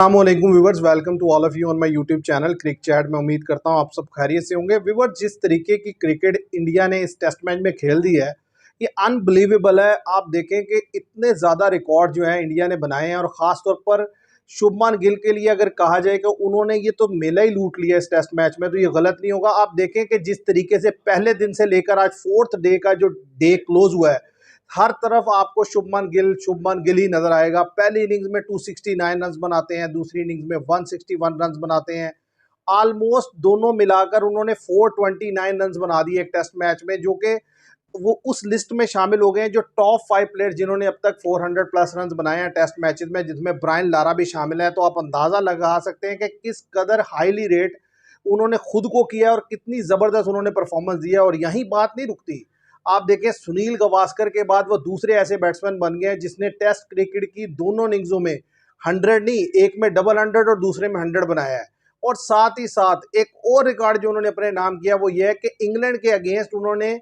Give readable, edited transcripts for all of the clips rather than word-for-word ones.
अस्सलामुअलैकुम viewers, welcome to all of you on my YouTube channel Cric Chat. मैं उम्मीद करता हूं आप सब खैरियत से होंगे। व्यूवर्स, जिस तरीके की क्रिकेट इंडिया ने इस टेस्ट मैच में खेल दी है, ये अनबिलीवेबल है। आप देखें कि इतने ज़्यादा रिकॉर्ड जो है इंडिया ने बनाए हैं, और ख़ास तौर पर शुभमान गिल के लिए अगर कहा जाए कि उन्होंने ये तो मेला ही लूट लिया इस टेस्ट मैच में, तो ये गलत नहीं होगा। आप देखें कि जिस तरीके से पहले दिन से लेकर आज फोर्थ डे का जो डे क्लोज हुआ है, हर तरफ आपको शुभमन गिल ही नजर आएगा। पहली इनिंग्स में 269 रन बनाते हैं, दूसरी इनिंग्स में 161 रन बनाते हैं। ऑलमोस्ट दोनों मिलाकर उन्होंने 429 रन बना दिए एक टेस्ट मैच में, जो कि वो उस लिस्ट में शामिल हो गए हैं जो टॉप 5 प्लेयर जिन्होंने अब तक 400 प्लस रन बनाए हैं टेस्ट मैचेस में, जिसमें ब्रायन लारा भी शामिल है। तो आप अंदाजा लगा सकते हैं कि किस कदर हाईली रेट उन्होंने खुद को किया और कितनी जबरदस्त उन्होंने परफॉर्मेंस दिया। और यही बात नहीं रुकती, आप देखें सुनील गावस्कर के बाद वो दूसरे ऐसे बैट्समैन बन गए जिसने टेस्ट क्रिकेट की दोनों इनिंग्सों में 100 नहीं, एक में डबल 100 और दूसरे में 100 बनाया है। और साथ ही साथ एक और रिकॉर्ड जो उन्होंने अपने नाम किया वो ये है कि इंग्लैंड के अगेंस्ट उन्होंने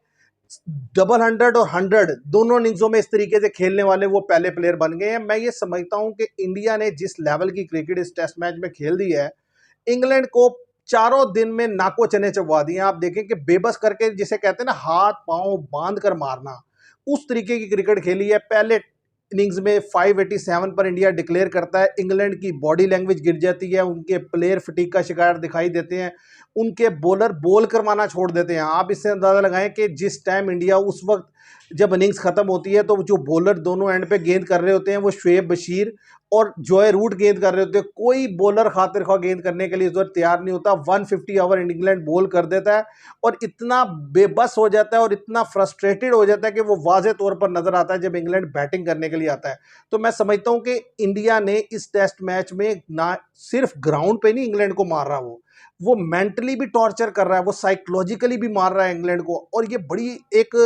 डबल 100 और 100 दोनों इनिंग्सों में इस तरीके से खेलने वाले वो पहले प्लेयर बन गए हैं। मैं ये समझता हूं कि इंडिया ने जिस लेवल की क्रिकेट इस टेस्ट मैच में खेल दी है, इंग्लैंड को चारों दिन में नाको चने चबवा दिए। आप देखें कि बेबस करके, जिसे कहते हैं ना हाथ पांव बांध कर मारना, उस तरीके की क्रिकेट खेली है। पहले इनिंग्स में 587 पर इंडिया डिक्लेयर करता है, इंग्लैंड की बॉडी लैंग्वेज गिर जाती है, उनके प्लेयर फटीक का शिकार दिखाई देते हैं, उनके बॉलर बॉल करवाना छोड़ देते हैं। आप इससे अंदाजा लगाएं कि जिस टाइम इंडिया उस वक्त जब इनिंग्स खत्म होती है, तो जो बॉलर दोनों एंड पे गेंद कर रहे होते हैं वो शुएब बशीर और जॉय रूट गेंद कर रहे होते हैं। कोई बॉलर खातिर खा गेंद करने के लिए इस वक्त तैयार नहीं होता। 150 ओवर इंग्लैंड बॉल कर देता है और इतना बेबस हो जाता है और इतना फ्रस्ट्रेटेड हो जाता है कि वो वाज़े तौर पर नजर आता है जब इंग्लैंड बैटिंग करने के लिए आता है। तो मैं समझता हूं कि इंडिया ने इस टेस्ट मैच में ना सिर्फ ग्राउंड पे नहीं इंग्लैंड को मार रहा, वो मेंटली भी टॉर्चर कर रहा है, वो साइकोलॉजिकली भी मार रहा है इंग्लैंड को। और ये बड़ी एक,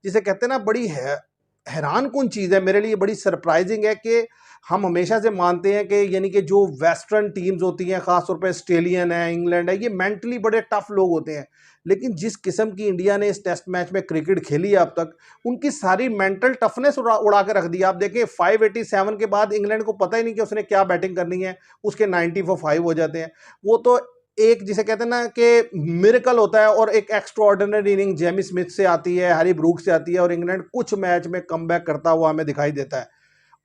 जिसे कहते हैं ना, बड़ी हैरान कौन चीज़ है, मेरे लिए बड़ी सरप्राइजिंग है कि हम हमेशा से मानते हैं कि यानी कि जो वेस्टर्न टीम्स होती हैं, खासतौर पर ऑस्ट्रेलियन है, इंग्लैंड है, ये मेंटली बड़े टफ लोग होते हैं। लेकिन जिस किस्म की इंडिया ने इस टेस्ट मैच में क्रिकेट खेली है अब तक, उनकी सारी मेंटल टफनेस उड़ा के रख दी। आप देखें 587 के बाद इंग्लैंड को पता ही नहीं कि उसने क्या बैटिंग करनी है, उसके 90 फॉर 5 हो जाते हैं। वो तो एक, जिसे कहते हैं ना कि मिरेकल होता है। और एक एक्स्ट्राऑर्डिनरी इनिंग जेमी स्मिथ से आती है, हैरी ब्रूक से आती है, और इंग्लैंड कुछ मैच में कमबैक करता हुआ हमें दिखाई देता है।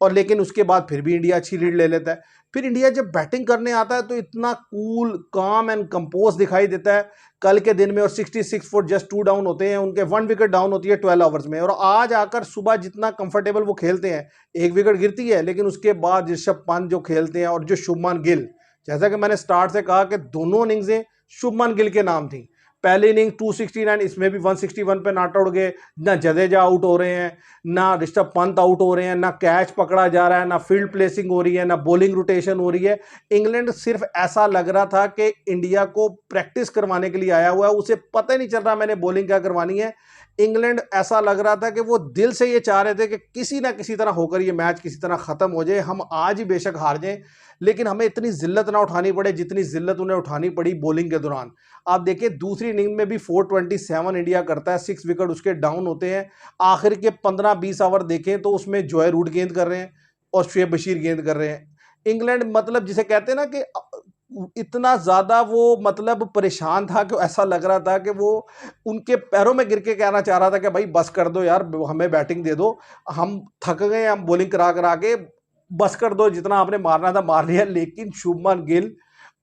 और लेकिन उसके बाद फिर भी इंडिया अच्छी लीड ले लेता है। फिर इंडिया जब बैटिंग करने आता है तो इतना कूल, काम एंड कंपोज दिखाई देता है कल के दिन में। और 66 फॉर जस्ट 2 डाउन होते हैं, उनके 1 विकेट डाउन होती है 12 ओवर्स में। और आज आकर सुबह जितना कंफर्टेबल वो खेलते हैं, 1 विकेट गिरती है, लेकिन उसके बाद ऋषभ पंत जो खेलते हैं और जो शुभमान गिल, जैसा कि मैंने स्टार्ट से कहा कि दोनों इनिंग्सें शुभमान गिल के नाम थी। पहली इनिंग 269, इसमें भी 161 पे नॉट आउट गए। ना जडेजा आउट हो रहे हैं, ना ऋषभ पंत आउट हो रहे हैं, ना कैच पकड़ा जा रहा है, ना फील्ड प्लेसिंग हो रही है, ना बॉलिंग रोटेशन हो रही है। इंग्लैंड सिर्फ ऐसा लग रहा था कि इंडिया को प्रैक्टिस करवाने के लिए आया हुआ है, उसे पता ही नहीं चल रहा मैंने बॉलिंग क्या करवानी है। इंग्लैंड ऐसा लग रहा था कि वो दिल से ये चाह रहे थे कि किसी ना किसी तरह होकर ये मैच किसी तरह खत्म हो जाए, हम आज ही बेशक हार जाएं, लेकिन हमें इतनी जिल्लत ना उठानी पड़े जितनी जिल्लत उन्हें उठानी पड़ी बॉलिंग के दौरान। आप देखिए दूसरी इनिंग में भी 427 इंडिया करता है, 6 विकेट उसके डाउन होते हैं। आखिर के 15-20 ओवर देखें तो उसमें जॉय रूट गेंद कर रहे हैं और शुएब बशीर गेंद कर रहे हैं। इंग्लैंड, मतलब जिसे कहते हैं ना कि इतना ज़्यादा वो मतलब परेशान था कि ऐसा लग रहा था कि वो उनके पैरों में गिर के कहना चाह रहा था कि भाई बस कर दो यार, हमें बैटिंग दे दो, हम थक गए, हम बॉलिंग करा करा के, बस कर दो, जितना आपने मारना था मार लिया। लेकिन शुभमान गिल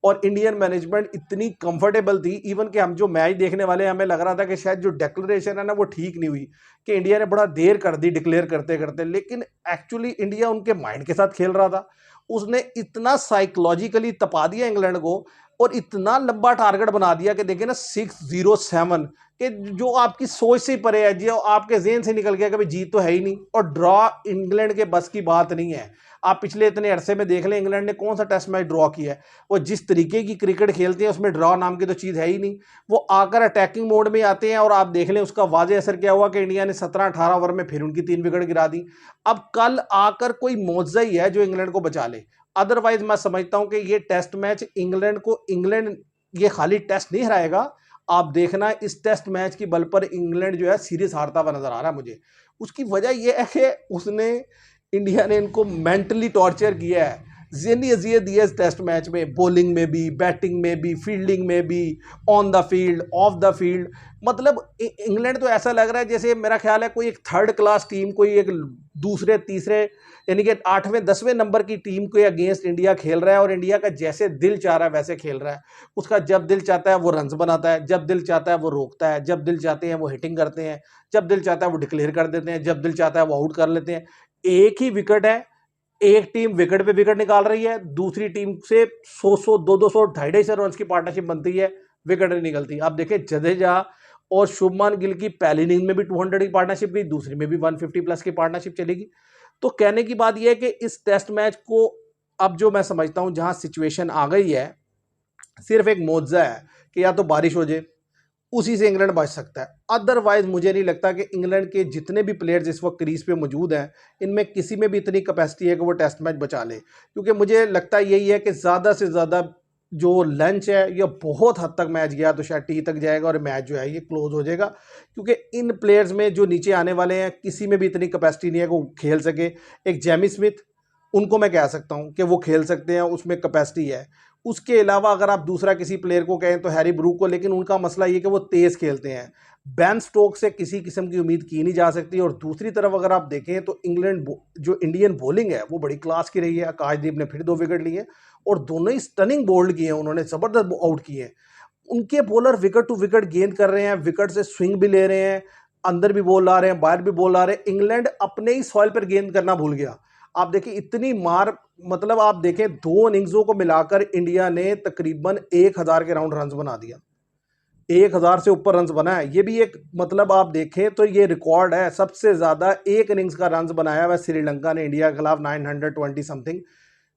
और इंडियन मैनेजमेंट इतनी कंफर्टेबल थी, इवन कि हम जो मैच देखने वाले हैं, हमें लग रहा था कि शायद जो डिक्लेरेशन है ना वो ठीक नहीं हुई, कि इंडिया ने बड़ा देर कर दी डिक्लेयर करते करते। लेकिन एक्चुअली इंडिया उनके माइंड के साथ खेल रहा था, उसने इतना साइकोलॉजिकली तपा दिया इंग्लैंड को और इतना लंबा टारगेट बना दिया कि देखिए ना 607 कि जो आपकी सोच से ही परे है, जो आपके जेहन से निकल गया कि भाई जीत तो है ही नहीं। और ड्रॉ इंग्लैंड के बस की बात नहीं है। आप पिछले इतने अरसे में देख लें इंग्लैंड ने कौन सा टेस्ट मैच ड्रॉ किया है। वो जिस तरीके की क्रिकेट खेलते हैं उसमें ड्रॉ नाम की तो चीज़ है ही नहीं। वो आकर अटैकिंग मोड में आते हैं और आप देख लें उसका वाज़े असर क्या हुआ कि इंडिया ने 17-18 ओवर में फिर उनकी 3 विकेट गिरा दी। अब कल आकर कोई मौजज़ा ही है जो इंग्लैंड को बचा ले। अदरवाइज मैं समझता हूं कि ये टेस्ट मैच इंग्लैंड ये खाली टेस्ट नहीं हराएगा। आप देखना इस टेस्ट मैच की बल पर इंग्लैंड जो है सीरीज हारता हुआ नजर आ रहा है मुझे। उसकी वजह यह है कि उसने इंडिया ने इनको मेंटली टॉर्चर किया है। ज़हनी अज़ियत दी है इस टेस्ट मैच में, बॉलिंग में भी, बैटिंग में भी, फील्डिंग में भी, on the field, of the field. मतलब इंग्लैंड तो ऐसा लग रहा है जैसे मेरा ख्याल है कोई एक थर्ड क्लास टीम, कोई एक दूसरे तीसरे यानी कि 8वें 10वें नंबर की टीम के अगेंस्ट इंडिया खेल रहा है, और इंडिया का जैसे दिल चाह रहा है वैसे खेल रहा है। उसका जब दिल चाहता है वो रन्स बनाता है, जब दिल चाहता है वो रोकता है, जब दिल चाहते हैं वो हिटिंग करते हैं, जब दिल चाहता है वो डिक्लेयर कर देते हैं, जब दिल चाहता है वो आउट कर लेते हैं। एक ही विकेट है, एक टीम विकेट पे विकेट निकाल रही है, दूसरी टीम से 100 200 250 रन की पार्टनरशिप बनती है, विकेट नहीं निकलती। अब देखें जडेजा और शुभमान गिल की पहली इनिंग में भी 200 की पार्टनरशिप गई, दूसरी में भी 150 प्लस की पार्टनरशिप चलेगी। तो कहने की बात यह है कि इस टेस्ट मैच को अब जो मैं समझता हूं जहां सिचुएशन आ गई है, सिर्फ एक मौजा है कि या तो बारिश हो जाए, उसी से इंग्लैंड बच सकता है। अदरवाइज मुझे नहीं लगता कि इंग्लैंड के जितने भी प्लेयर्स इस वक्त क्रीज पे मौजूद हैं, इनमें किसी में भी इतनी कैपेसिटी है कि वो टेस्ट मैच बचा ले। क्योंकि मुझे लगता यही है कि ज़्यादा से ज़्यादा जो लंच है यह बहुत हद तक मैच गया तो शायद टी तक जाएगा और मैच जो है ये क्लोज हो जाएगा। क्योंकि इन प्लेयर्स में जो नीचे आने वाले हैं किसी में भी इतनी कैपेसिटी नहीं है कि वो खेल सके। एक जेमी स्मिथ, उनको मैं कह सकता हूं कि वो खेल सकते हैं, उसमें कैपेसिटी है। उसके अलावा अगर आप दूसरा किसी प्लेयर को कहें तो हैरी ब्रूक को, लेकिन उनका मसला ये कि वो तेज़ खेलते हैं। बेन स्टोक्स से किसी किस्म की उम्मीद की नहीं जा सकती। और दूसरी तरफ अगर आप देखें तो जो इंडियन बॉलिंग है वो बड़ी क्लास की रही है। आकाशदीप ने फिर 2 विकेट लिए और दोनों ही स्टनिंग बोल्ड किए हैं, उन्होंने ज़बरदस्त आउट किए हैं। उनके बॉलर विकेट टू विकेट गेंद कर रहे हैं, विकेट से स्विंग भी ले रहे हैं, अंदर भी बॉल आ रहे हैं, बाहर भी बॉल आ रहे हैं। इंग्लैंड अपने ही सॉइल पर गेंद करना भूल गया। आप देखिए इतनी मार, मतलब आप देखें 2 इनिंग्सों को मिलाकर इंडिया ने तकरीबन 1000 के राउंड रन बना दिया। 1000 से ऊपर रन बना है। ये भी एक, मतलब आप देखें तो ये रिकॉर्ड है। सबसे ज़्यादा एक इनिंग्स का रन बनाया हुआ श्रीलंका ने इंडिया के खिलाफ 920 समथिंग,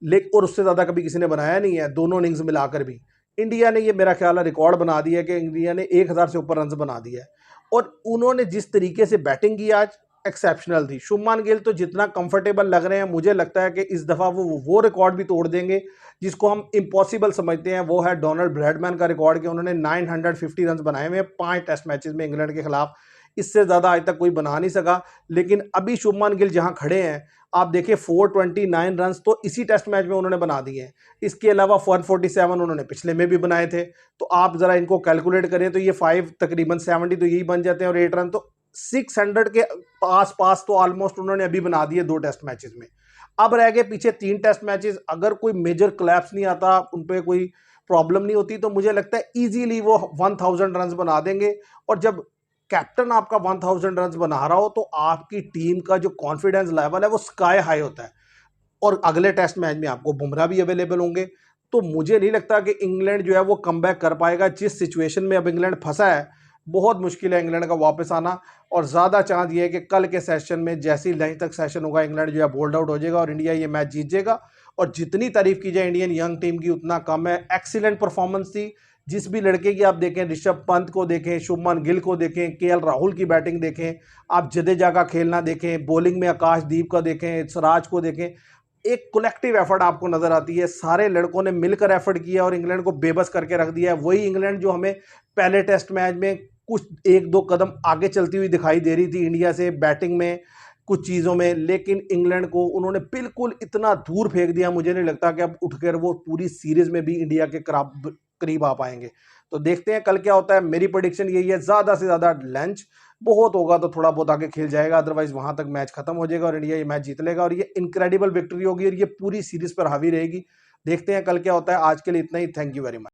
लेकिन और उससे ज़्यादा कभी किसी ने बनाया नहीं है दोनों इनिंग्स मिलाकर भी। इंडिया ने ये मेरा ख्याल है रिकॉर्ड बना दिया कि इंडिया ने 1000 से ऊपर रन बना दिया है। और उन्होंने जिस तरीके से बैटिंग की आज, एक्सेप्शनल थी। शुभमान गिल तो जितना कंफर्टेबल लग रहे हैं, मुझे लगता है कि इस दफ़ा वो रिकॉर्ड भी तोड़ देंगे जिसको हम इम्पॉसिबल समझते हैं। वो है डोनाल्ड ब्रैडमैन का रिकॉर्ड कि उन्होंने 950 रन बनाए हुए 5 टेस्ट मैचेस में इंग्लैंड के खिलाफ। इससे ज़्यादा आज तक कोई बना नहीं सका। लेकिन अभी शुभमान गिल जहां खड़े हैं, आप देखिए 429 रन तो इसी टेस्ट मैच में उन्होंने बना दिए हैं। इसके अलावा 147 उन्होंने पिछले में भी बनाए थे। तो आप ज़रा इनको कैलकुलेट करें तो ये 5 तकरीबन 70 तो यही बन जाते हैं, और 8 रन तो 600 के पास पास तो ऑलमोस्ट उन्होंने अभी बना दिए 2 टेस्ट मैचेस में। अब रह गए पीछे 3 टेस्ट मैचेस। अगर कोई मेजर क्लैप्स नहीं आता, उन पे कोई प्रॉब्लम नहीं होती, तो मुझे लगता है इजीली वो 1000 रन बना देंगे। और जब कैप्टन आपका 1000 रन बना रहा हो तो आपकी टीम का जो कॉन्फिडेंस लेवल है वो स्काई हाई होता है। और अगले टेस्ट मैच में आपको बुमराह भी अवेलेबल होंगे। तो मुझे नहीं लगता कि इंग्लैंड जो है वो कमबैक कर पाएगा। जिस सिचुएशन में अब इंग्लैंड फंसा है, बहुत मुश्किल है इंग्लैंड का वापस आना। और ज़्यादा चांस ये है कि कल के सेशन में जैसे ही लंच तक सेशन होगा, इंग्लैंड जो है बोल्ड आउट हो जाएगा और इंडिया ये मैच जीत जाएगा। और जितनी तारीफ की जाए इंडियन यंग टीम की उतना कम है। एक्सीलेंट परफॉर्मेंस थी। जिस भी लड़के की आप देखें, ऋषभ पंत को देखें, शुभमन गिल को देखें, केएल राहुल की बैटिंग देखें, आप जडेजा का खेलना देखें, बॉलिंग में आकाशदीप का देखें, सिराज को देखें, एक कलेक्टिव एफर्ट आपको नजर आती है। सारे लड़कों ने मिलकर एफर्ट किया और इंग्लैंड को बेबस करके रख दिया है। वही इंग्लैंड जो हमें पहले टेस्ट मैच में कुछ 1-2 कदम आगे चलती हुई दिखाई दे रही थी इंडिया से बैटिंग में, कुछ चीज़ों में, लेकिन इंग्लैंड को उन्होंने बिल्कुल इतना दूर फेंक दिया। मुझे नहीं लगता कि अब उठकर वो पूरी सीरीज में भी इंडिया के करीब आ पाएंगे। तो देखते हैं कल क्या होता है। मेरी प्रेडिक्शन यही है, ज़्यादा से ज़्यादा लंच, बहुत होगा तो थोड़ा बहुत आगे खेल जाएगा, अदरवाइज वहां तक मैच खत्म हो जाएगा और इंडिया ये मैच जीत लेगा और ये इनक्रेडिबल विक्ट्री होगी और ये पूरी सीरीज पर हावी रहेगी। देखते हैं कल क्या होता है। आज के लिए इतना ही। Thank you very much.